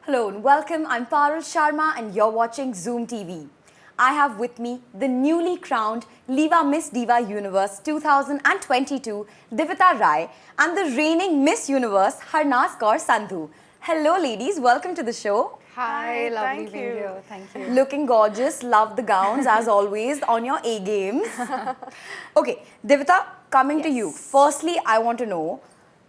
Hello and welcome. I'm Parul Sharma and you're watching Zoom TV. I have with me the newly crowned Liva Miss Diva Universe 2022, Divita Rai, and the reigning Miss Universe, Harnaaz Sandhus. Hello ladies, welcome to the show. Hi, lovely being here. Thank you. Looking gorgeous, love the gowns as always, on your A games. Okay, Divita, coming to you. Firstly, I want to know,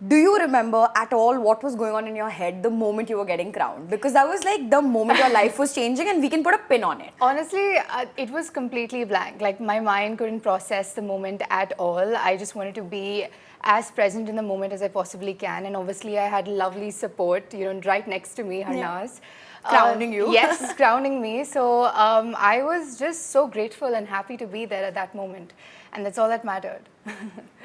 do you remember at all what was going on in your head the moment you were getting crowned? Because that was like the moment your life was changing and we can put a pin on it. Honestly, it was completely blank. Like my mind couldn't process the moment at all. I just wanted to be as present in the moment as I possibly can. And obviously I had lovely support, right next to me, Harnaaz. Crowning you. Yes, crowning me. So I was just so grateful and happy to be there at that moment. And that's all that mattered.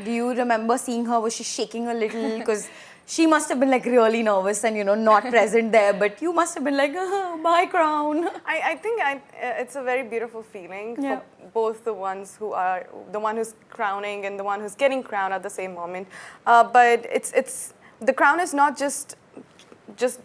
Do you remember seeing her? Was she shaking a little? Because she must have been like really nervous and not present there. But you must have been like, my crown. I think it's a very beautiful feeling for both the ones who are, the one who's crowning and the one who's getting crowned at the same moment. But the crown is not just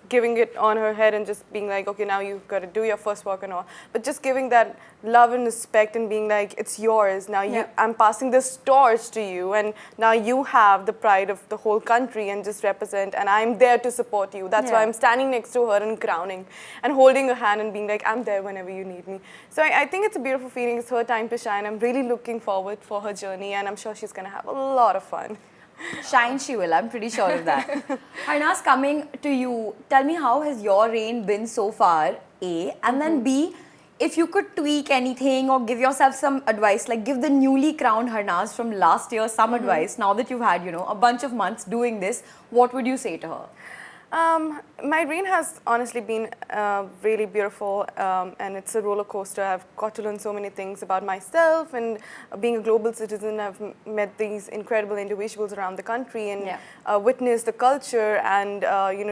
giving it on her head and just being like, okay, now you've got to do your first walk and all, but just giving that love and respect and being like, it's yours. Now I'm passing this torch to you, and now you have the pride of the whole country and just represent, and I'm there to support you. That's why I'm standing next to her and crowning and holding her hand and being like, I'm there whenever you need me. So I think it's a beautiful feeling. It's her time to shine. I'm really looking forward for her journey, and I'm sure she's going to have a lot of fun. Shine she will, I'm pretty sure of that. Harnaaz, coming to you, tell me how has your reign been so far, A, and then B, if you could tweak anything or give yourself some advice, like give the newly crowned Harnaaz from last year some advice, now that you've had, a bunch of months doing this, what would you say to her? My reign has honestly been really beautiful, and it's a roller coaster. I've got to learn so many things about myself, and being a global citizen, I've met these incredible individuals around the country and witnessed the culture and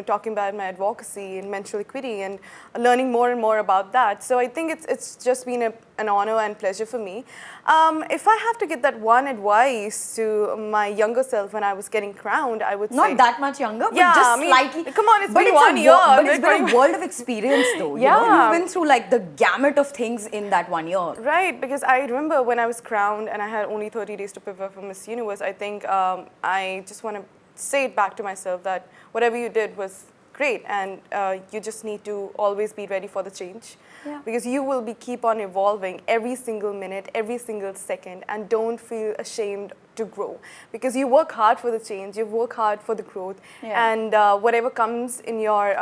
talking about my advocacy and menstrual equity and learning more and more about that. So I think it's just been an honor and pleasure for me. If I have to give that one advice to my younger self when I was getting crowned, I would say... Not that much younger, but just slightly. Come on, it's been 1 year. But it's been a world of experience though. You've been through like the gamut of things in that 1 year. Right, because I remember when I was crowned and I had only 30 days to prepare for Miss Universe, I think I just want to say it back to myself that whatever you did was great, and you just need to always be ready for the change. Because you will keep on evolving every single minute, every single second, and don't feel ashamed to grow. Because you work hard for the change, you work hard for the growth, and whatever comes in your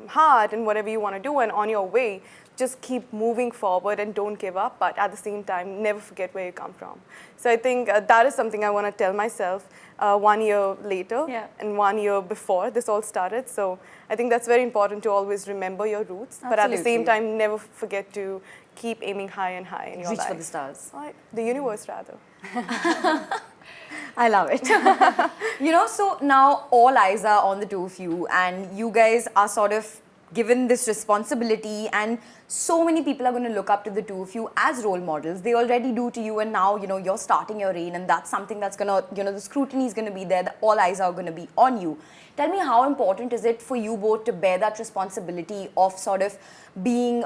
heart and whatever you want to do and on your way, just keep moving forward and don't give up, but at the same time, never forget where you come from. So I think that is something I want to tell myself 1 year later and 1 year before this all started. So I think that's very important to always remember your roots, but at the same time, never forget to keep aiming high and high in your life. Reach for the stars. The universe, rather. I love it. So now all eyes are on the two of you, and you guys are sort of given this responsibility, and so many people are going to look up to the two of you as role models. They already do to you, and now you're starting your reign, and that's something that's gonna the scrutiny is going to be there. All eyes are going to be on you. Tell me, how important is it for you both to bear that responsibility of sort of being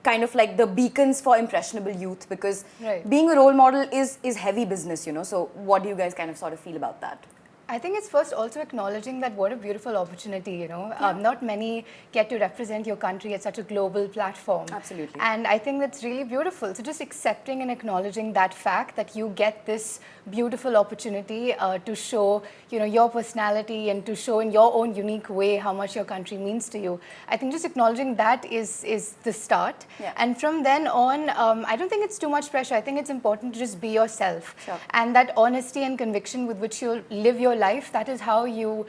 kind of like the beacons for impressionable youth, because being a role model is heavy business, So what do you guys kind of sort of feel about that? I think it's first also acknowledging that what a beautiful opportunity, Not many get to represent your country at such a global platform. Absolutely. And I think that's really beautiful. So just accepting and acknowledging that fact that you get this beautiful opportunity to show, your personality and to show in your own unique way how much your country means to you. I think just acknowledging that is the start. And from then on, I don't think it's too much pressure. I think it's important to just be yourself. And that honesty and conviction with which you live your life, that is how you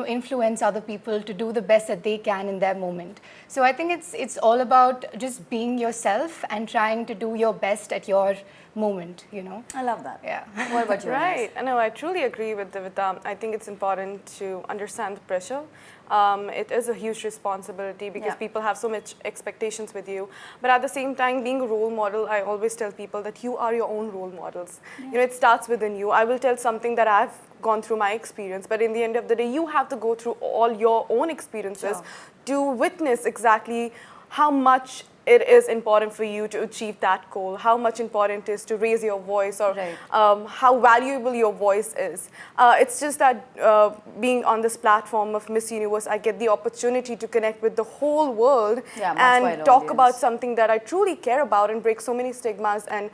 influence other people to do the best that they can in their moment. So I think it's all about just being yourself and trying to do your best at your moment, I love that. Yeah. What about you? Right. I know, I truly agree with Divita. I think it's important to understand the pressure It is a huge responsibility because Yeah. people have so much expectations with you. But at the same time, being a role model, I always tell people that you are your own role models. You know, it starts within you. I will tell something that I've gone through my experience, but in the end of the day, you have to go through all your own experiences to witness exactly how much it is important for you to achieve that goal, how much important it is to raise your voice, or Right. how valuable your voice is. It's just that being on this platform of Miss Universe, I get the opportunity to connect with the whole world Yeah, much and wider talk audience. about something that I truly care about and break so many stigmas and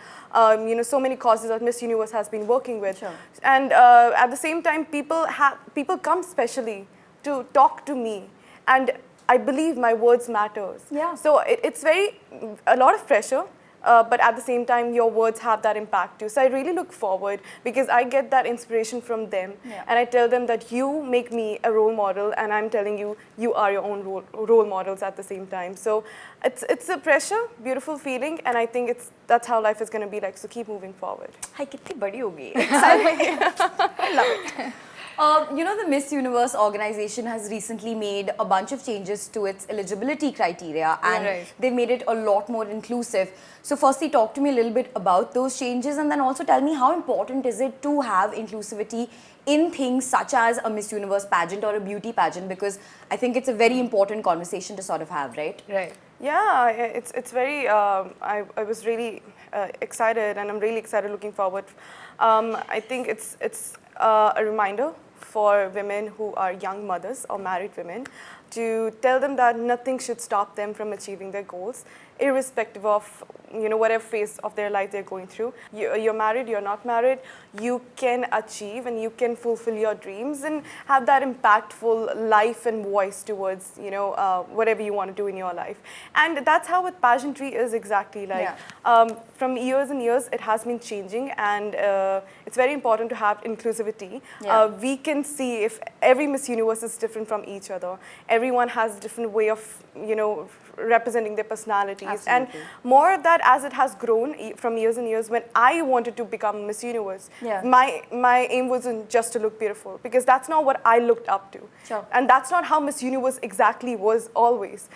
you know, so many causes that Miss Universe has been working with. Sure. And at the same time, people come specially to talk to me, and I believe my words matters. Yeah. So it's a lot of pressure, but at the same time, your words have that impact too. So I really look forward because I get that inspiration from them, Yeah. and I tell them that you make me a role model, and I'm telling you, you are your own role models at the same time. So it's a pressure, beautiful feeling, and I think that's how life is going to be like. So keep moving forward. Hi, kitni badi ho gayi. I love it. You know, the Miss Universe organization has recently made a bunch of changes to its eligibility criteria, and Right. they've made it a lot more inclusive. So firstly, talk to me a little bit about those changes, and then also tell me how important is it to have inclusivity in things such as a Miss Universe pageant or a beauty pageant, because I think it's a very important conversation to sort of have, right? Right. Yeah, it's very. I was really excited, and I'm really excited, looking forward. I think it's a reminder for women who are young mothers or married women to tell them that nothing should stop them from achieving their goals, irrespective of whatever phase of their life they're going through. You're married, you're not married, you can achieve and you can fulfill your dreams and have that impactful life and voice towards whatever you want to do in your life. And that's how with pageantry is exactly like. From years and years, it has been changing, and it's very important to have inclusivity. Yeah. We can see if every Miss Universe is different from each other. Everyone has a different way of representing their personalities. Absolutely. And more of that as it has grown from years and years. When I wanted to become Miss Universe, Yeah. my aim wasn't just to look beautiful, because that's not what I looked up to. Sure. And that's not how Miss Universe exactly was always.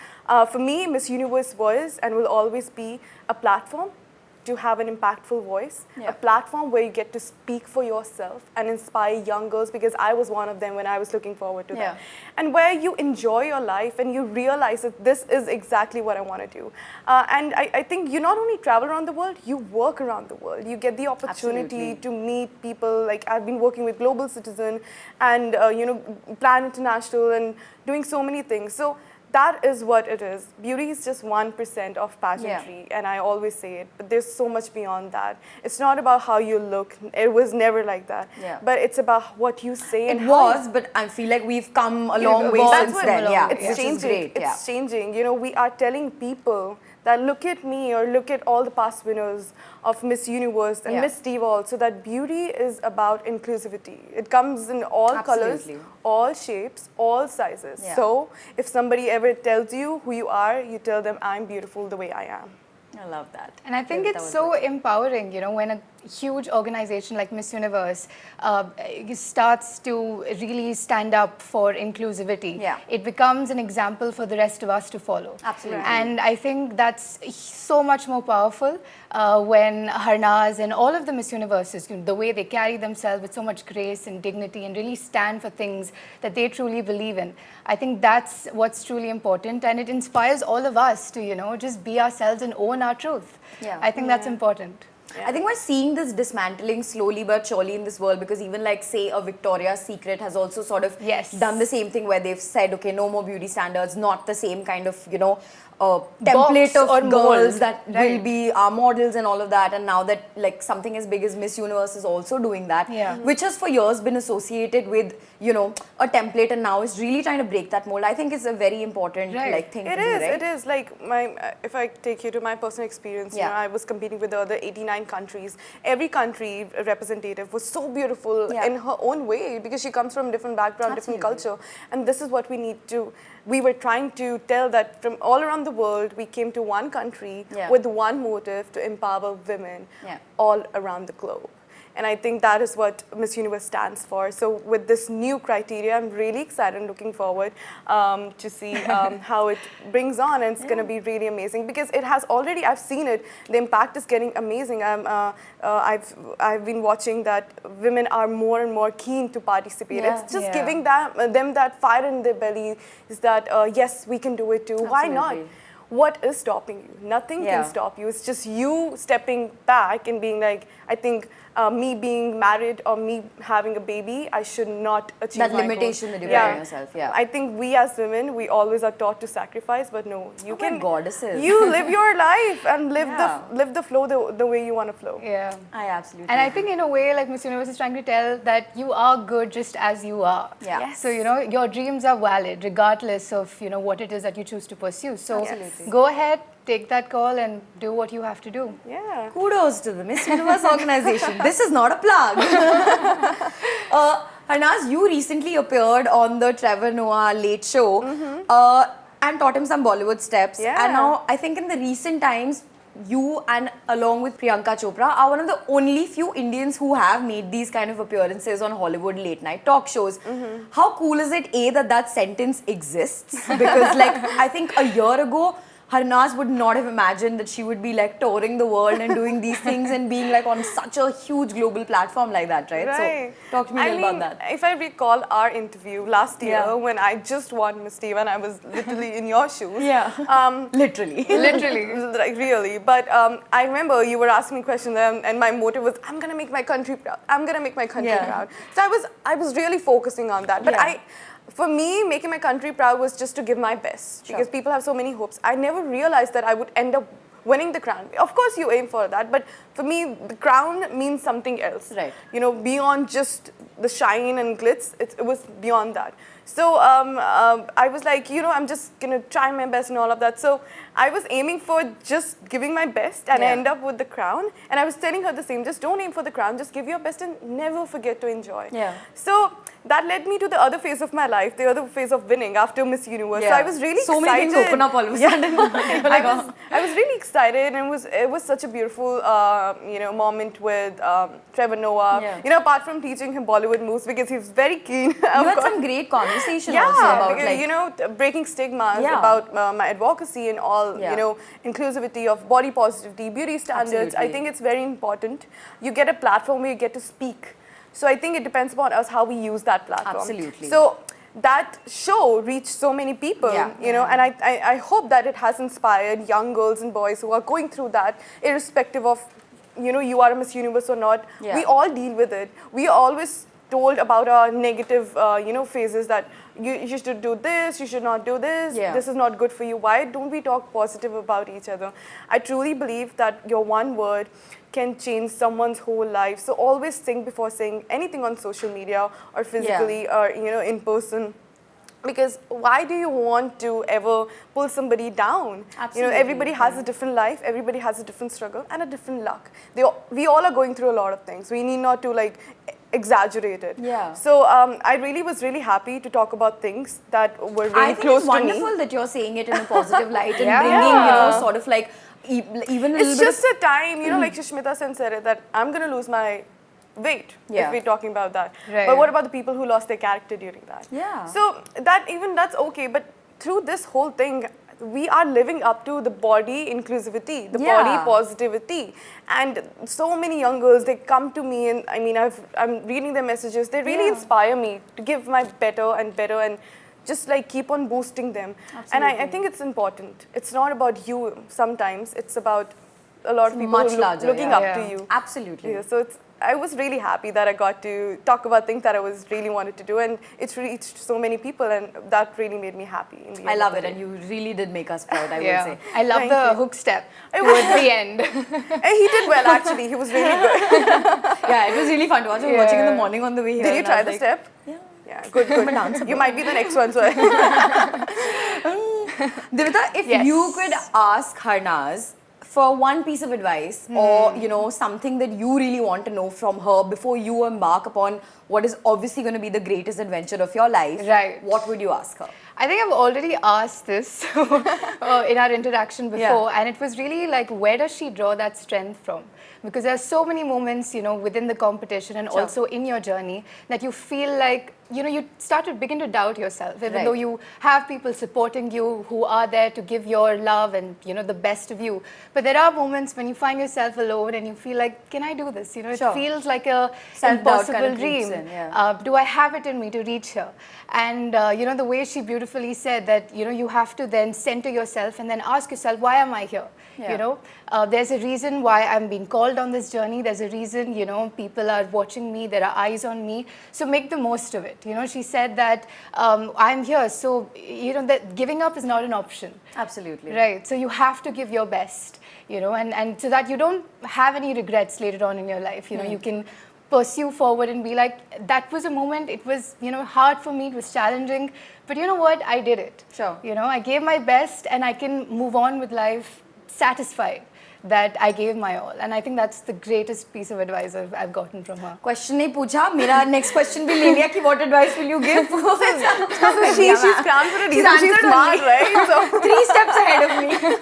For me, Miss Universe was and will always be a platform to have an impactful voice, Yeah. a platform where you get to speak for yourself and inspire young girls, because I was one of them when I was looking forward to Yeah. that. And where you enjoy your life and you realize that this is exactly what I want to do. And I think you not only travel around the world, you work around the world. You get the opportunity Absolutely. to meet people. Like I've been working with Global Citizen and Plan International and doing so many things. So that is what it is. Beauty is just 1% of pageantry, and I always say it, but there's so much beyond that. It's not about how you look. It was never like that. Yeah. But it's about what you say and It how you was, but I feel like we've come a long way evolved since what- then. Yeah, it's which changing. is great. It's changing. We are telling people that look at me or look at all the past winners of Miss Universe and Yeah. Miss Diva also, that beauty is about inclusivity. It comes in all colors, Absolutely. all shapes, all sizes. Yeah. So if somebody ever tells you who you are, you tell them I'm beautiful the way I am. I love that. And I think Divita it's was so good. empowering, when a huge organization like Miss Universe starts to really stand up for inclusivity. Yeah. It becomes an example for the rest of us to follow. Absolutely. And I think that's so much more powerful when Harnaaz and all of the Miss Universes, the way they carry themselves with so much grace and dignity and really stand for things that they truly believe in. I think that's what's truly important, and it inspires all of us to, just be ourselves and own our truth. Yeah. I think that's important. I think we're seeing this dismantling slowly but surely in this world, because even like say a Victoria's Secret has also sort of Yes. done the same thing where they've said, okay, no more beauty standards, not the same kind of, template Box of or girls mold, that will right. be our models and all of that. And now that like something as big as Miss Universe is also doing that, Yeah. which has for years been associated with, a template, and now is really trying to break that mold. I think it's a very important Right. like thing It to do, is. right? It is. Like if I take you to my personal experience, Yeah. I was competing with the other 89 countries. Every country representative was so beautiful Yeah. in her own way, because she comes from different background, different Absolutely. culture, and this is what we need to. We were trying to tell that from all around the world, we came to one country Yeah. with one motive to empower women Yeah. all around the globe. and I think that is what Miss Universe stands for. So with this new criteria, I'm really excited and looking forward to see how it brings on, and it's going to be really amazing because it has already, I've seen it, the impact is getting amazing. I've been watching that women are more and more keen to participate. It's just giving them that fire in their belly, is that yes, we can do it too. Why not? What is stopping you? Nothing can stop you. It's just you stepping back and being like, I think me being married or me having a baby, I should not achieve that my limitation goal. that you put on yourself. I think we as women, we always are taught to sacrifice, but no, you can. Goddesses. You live your life and live the flow the way you want to flow. Yeah, I absolutely. And I think in a way, like Miss Universe is trying to tell that you are good just as you are. Yeah. Yes. So your dreams are valid regardless of what it is that you choose to pursue. So Absolutely. go ahead, take that call and do what you have to do. Yeah. Kudos to the Miss Universe organization. This is not a plug. Harnaaz, you recently appeared on the Trevor Noah Late Show and taught him some Bollywood steps. Yeah. And now I think in the recent times, you and along with Priyanka Chopra are one of the only few Indians who have made these kind of appearances on Hollywood late night talk shows. How cool is it, A, that sentence exists? Because like I think a year ago, Harnaaz would not have imagined that she would be like touring the world and doing these things and being like on such a huge global platform like that, right? Right. So talk to me a little about that. If I recall our interview last year when I just won Miss Diva and I was literally in your shoes. Literally. Like really. But I remember you were asking me questions and my motive was, I'm going to make my country proud. I'm going to make my country proud. So I was really focusing on that. But for me, making my country proud was just to give my best because people have so many hopes. I never realized that I would end up winning the crown. Of course, you aim for that, but for me, the crown means something else. Right. Beyond just the shine and glitz, it was beyond that. So I was like, I'm just going to try my best and all of that. So I was aiming for just giving my best and I end up with the crown. And I was telling her the same, just don't aim for the crown, just give your best and never forget to enjoy. So that led me to the other phase of my life, the other phase of winning after Miss Universe. So I was really excited. So many things open up all of a sudden. I was really excited, and it was such a beautiful moment with Trevor Noah. Apart from teaching him Bollywood moves because he's very keen. You had some great conversation also about because, breaking stigmas, about my advocacy and all, inclusivity of body positivity, beauty standards. I think it's very important. You get a platform where you get to speak. So I think it depends upon us how we use that platform. Absolutely. So that show reached so many people, and I hope that it has inspired young girls and boys who are going through that, irrespective of, you are a Miss Universe or not. We all deal with it. We are always told about our negative, phases that you should do this, you should not do this, this is not good for you. Why don't we talk positive about each other? I truly believe that your one word can change someone's whole life. So always think before saying anything on social media or physically or in person. Because why do you want to ever pull somebody down? Absolutely. Everybody has a different life, everybody has a different struggle and a different luck. We all are going through a lot of things. We need not to exaggerate it. So I really was really happy to talk about things that were really close to me. I think it's wonderful that you're saying it in a positive light and bringing, sort of like even a little it's just a time, like Shishmita Sen said it, that I'm going to lose my weight if we're talking about that. But what about the people who lost their character during that? So that's okay. But through this whole thing, we are living up to the body inclusivity, the body positivity. And so many young girls, they come to me and I'm reading their messages. They really inspire me to give my better and just keep on boosting them. And I think it's important. It's not about you sometimes. It's about a lot of people looking up to you. Absolutely. So I was really happy that I got to talk about things that I was really wanted to do, and it's reached so many people, and that really made me happy. In the end I love it, and you really did make us proud, I would say. I love the hook step towards the end. And he did well, actually. He was really good. It was really fun to watch. I was watching in the morning on the way here. Did you try the step? Yeah, good. You might be the next one. So Divita, if you could ask Harnaaz for one piece of advice or something that you really want to know from her before you embark upon what is obviously going to be the greatest adventure of your life, what would you ask her? I think I've already asked this in our interaction before, and it was really like, where does she draw that strength from? Because there are so many moments, you know, within the competition and also in your journey that you feel like, you know, you start to begin to doubt yourself, even though you have people supporting you who are there to give your love and, you know, the best of you. But there are moments when you find yourself alone and you feel like, can I do this? You know, it feels like a impossible dream. Do I have it in me to reach here? And, you know, the way she beautifully said that, you know, you have to then center yourself and then ask yourself, why am I here? You know, there's a reason why I'm being called on this journey. There's a reason, you know, people are watching me. There are eyes on me. So make the most of it. You know, she said that I'm here. So, you know, that giving up is not an option. Absolutely. Right. So you have to give your best, you know, and so that you don't have any regrets later on in your life. You know, you can pursue forward and be like, that was a moment, it was, you know, hard for me, it was challenging, but you know what, I did it. You know, I gave my best and I can move on with life satisfied that I gave my all. And I think that's the greatest piece of advice I've gotten from her. Question nahi pucha, mera next question bhi le liya ki what advice will you give? She's crowned for a reason. She's smart, right? So 3 steps ahead of me.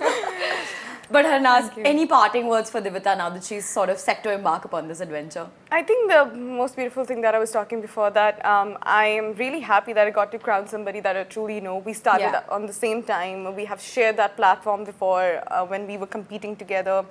But Harnaaz, any parting words for Divita now that she's sort of set to embark upon this adventure? I think the most beautiful thing that I was talking before, that I am really happy that I got to crown somebody that I truly know. We started on the same time. We have shared that platform before when we were competing together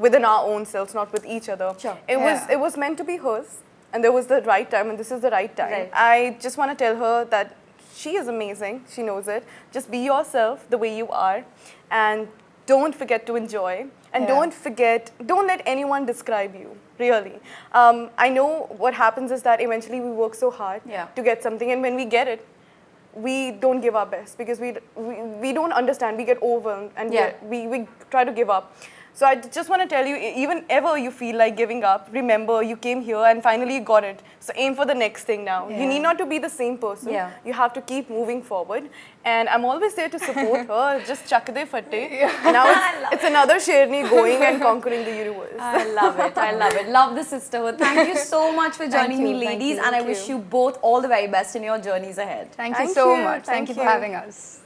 within our own selves, not with each other. It was meant to be hers, and there was the right time, and this is the right time. I just want to tell her that she is amazing. She knows it. Just be yourself the way you are, and don't forget to enjoy, and don't let anyone describe you, really. I know what happens is that eventually we work so hard to get something, and when we get it, we don't give our best because we don't understand, we get overwhelmed, and we try to give up. So I just want to tell you, even ever you feel like giving up, remember you came here and finally you got it. So aim for the next thing now. You need not to be the same person. You have to keep moving forward. And I'm always there to support her. Just chak de fatte. Now it's another Sherni going and conquering the universe. I love it. I love it. Love the sisterhood. Thank you so much for joining me, ladies. And I wish you both all the very best in your journeys ahead. Thank you so much. Thank you for having us.